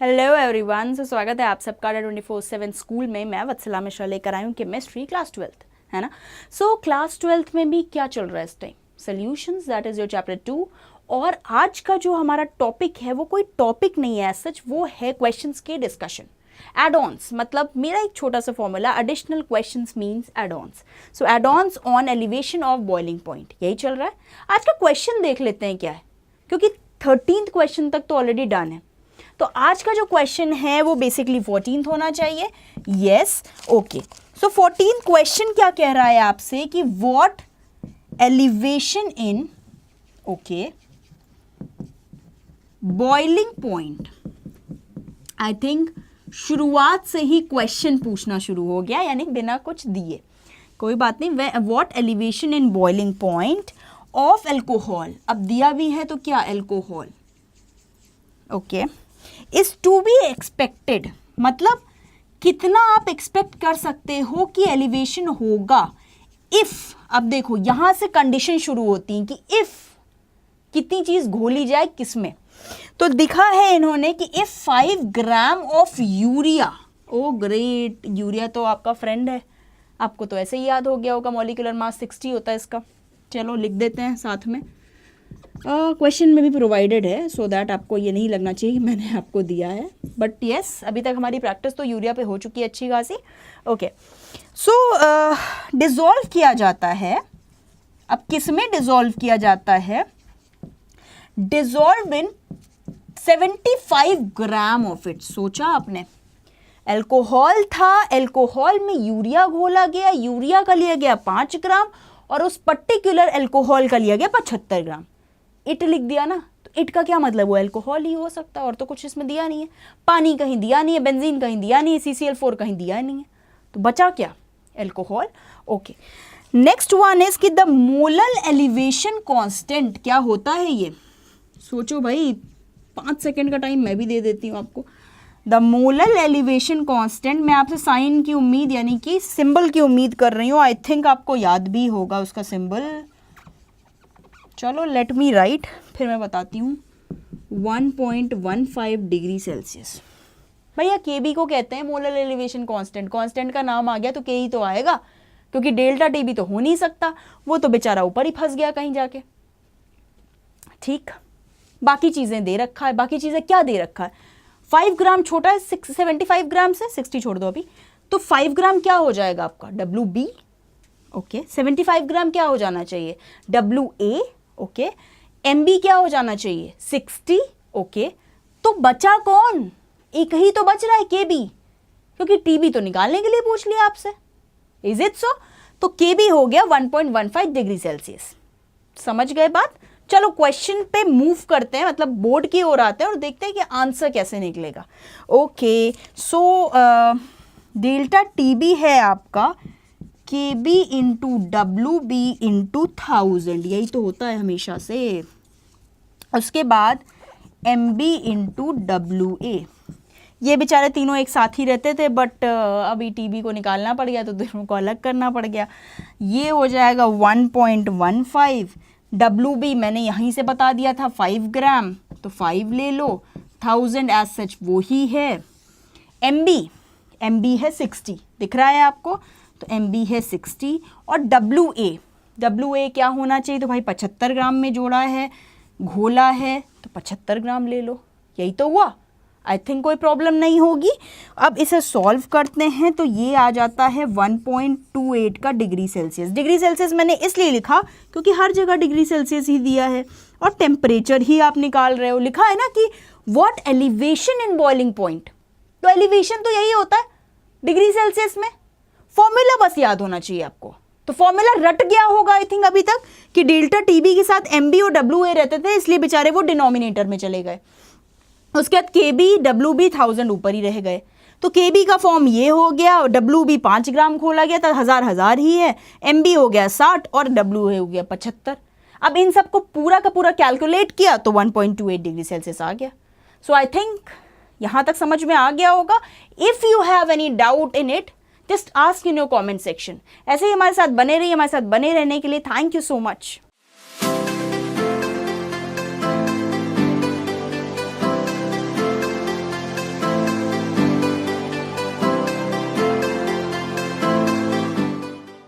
Hello everyone, सो स्वागत है आप सबका Adda247 स्कूल में। मैं वत्सला मिश्रा लेकर आई हूँ केमिस्ट्री क्लास 12th, है ना। सो क्लास 12th में भी क्या चल रहा है इस time? Solutions, that is your chapter 2। और आज का जो हमारा टॉपिक है वो कोई टॉपिक नहीं है सच, वो है क्वेश्चंस के डिस्कशन। एड-ऑन्स मतलब मेरा एक छोटा सा formula, additional questions means add-ons. So add-ons on elevation of boiling point, यही चल रहा है। आज का क्वेश्चन देख लेते हैं क्या है, क्योंकि 13th क्वेश्चन तक तो ऑलरेडी डन है। तो आज का जो क्वेश्चन है वो बेसिकली 14th होना चाहिए। Yes, okay. सो 14th क्वेश्चन क्या कह रहा है आपसे कि what elevation in okay boiling point. I think शुरुआत से ही क्वेश्चन पूछना शुरू हो गया, यानी बिना कुछ दिए। कोई बात नहीं। What elevation in boiling point of alcohol, अब दिया भी है तो क्या, alcohol, okay, is to be expected, मतलब कितना आप एक्सपेक्ट कर सकते हो कि एलिवेशन होगा इफ। अब देखो यहां से कंडीशन शुरू होती है कि इफ कितनी चीज घोली जाए किसमें। तो दिखा है इन्होंने कि if 5 gram of urea, oh great, urea तो आपका फ्रेंड है, आपको तो ऐसे ही याद हो गया होगा, मॉलिक्यूलर मास 60 होता है इसका। चलो लिख देते हैं साथ में, क्वेश्चन में भी प्रोवाइडेड है, सो दैट आपको ये नहीं लगना चाहिए कि मैंने आपको दिया है। बट यस, अभी तक हमारी प्रैक्टिस तो यूरिया पे हो चुकी है अच्छी खासी। ओके, सो डिज़ोल्व किया जाता है। अब किस में डिज़ोल्व किया जाता है? Dissolve in 75 gram of it. सोचा आपने, एल्कोहल था, एल्कोहल में यूरिया घोला गया, यूरिया का लिया गया 5 ग्राम और उस पर्टिकुलर एल्कोहल का लिया गया 75 ग्राम। इट लिख दिया ना, तो इट का क्या मतलब, वो एल्कोहल ही हो सकता है और तो कुछ इसमें दिया नहीं है। पानी कहीं दिया नहीं है, बेंजीन कहीं दिया नहीं है, CCl4 कहीं दिया नहीं है, तो बचा क्या, alcohol. Okay, next one is कि द मोलल एलिवेशन कांस्टेंट क्या होता है ये। सोचो भाई, 5 सेकेंड का टाइम मैं भी दे देती हूँ आपको। द मोलल एलिवेशन कांस्टेंट, मैं आपसे साइन की उम्मीद यानी कि सिंबल की उम्मीद कर रही हूँ। आई थिंक आपको याद भी होगा उसका सिंबल। चलो लेट मी राइट, फिर मैं बताती हूँ। 1.15 डिग्री सेल्सियस। भैया KB को कहते हैं मोलर एलिवेशन कांस्टेंट। कांस्टेंट का नाम आ गया तो K ही तो आएगा, क्योंकि डेल्टा TB तो हो नहीं सकता, वो तो बेचारा ऊपर ही फंस गया कहीं जाके। ठीक, बाकी चीज़ें दे रखा है। बाकी चीज़ें क्या दे रखा है? 5 ग्राम छोटा है 75 ग्राम से, 60 छोड़ दो अभी, तो 5 ग्राम क्या हो जाएगा आपका, WB। ओके, 75 ग्राम क्या हो जाना चाहिए, WA। ओके, MB क्या हो जाना चाहिए, 60। ओके, तो बचा कौन, एक ही तो बच रहा है, KB, क्योंकि TB तो निकालने के लिए पूछ लिया आपसे। Is it so? तो KB हो गया 1.15 डिग्री सेल्सियस। समझ गए बात? चलो क्वेश्चन पे मूव करते हैं, मतलब बोर्ड की ओर आते हैं और देखते हैं कि आंसर कैसे निकलेगा। ओके, सो डेल्टा TB है आपका KB इंटू WB इंटू 1000, यही तो होता है हमेशा से। उसके बाद MB इंटू WA, ये बेचारे तीनों एक साथ ही रहते थे, बट अभी TB को निकालना पड़ गया तो दोनों को अलग करना पड़ गया। ये हो जाएगा 1.15। WB मैंने यहीं से बता दिया था 5 ग्राम, तो 5 ले लो, 1000 एज सच वो ही है। MB है 60, दिख रहा है आपको, तो MB है 60। और WA क्या होना चाहिए, तो भाई 75 ग्राम में जोड़ा है, घोला है, तो 75 ग्राम ले लो, यही तो हुआ। आई थिंक कोई प्रॉब्लम नहीं होगी। अब इसे सॉल्व करते हैं तो ये आ जाता है 1.28 का डिग्री सेल्सियस। डिग्री सेल्सियस मैंने इसलिए लिखा क्योंकि हर जगह डिग्री सेल्सियस ही दिया है और टेम्परेचर ही आप निकाल रहे हो। लिखा है ना कि what elevation in boiling point, तो एलिवेशन तो यही होता है डिग्री सेल्सियस में। फॉर्मूला बस याद होना चाहिए आपको, तो फॉर्मूला रट गया होगा आई थिंक अभी तक कि डेल्टा TB के साथ MB और WA रहते थे, इसलिए बेचारे वो डिनोमिनेटर में चले गए। उसके बाद KB WB 1000 ऊपर ही रह गए, तो KB का फॉर्म ये हो गया, WB 5 ग्राम खोला गया था, 1000 ही है, MB हो गया 60 और WA हो गया 75। अब इन सबको पूरा का पूरा कैलकुलेट किया तो 1.28 डिग्री सेल्सियस आ गया। सो आई थिंक यहाँ तक समझ में आ गया होगा। If you have any doubt in it, just ask in your comment section. ऐसे ही हमारे साथ बने रहिए, हमारे साथ बने रहने के लिए थैंक यू सो मच।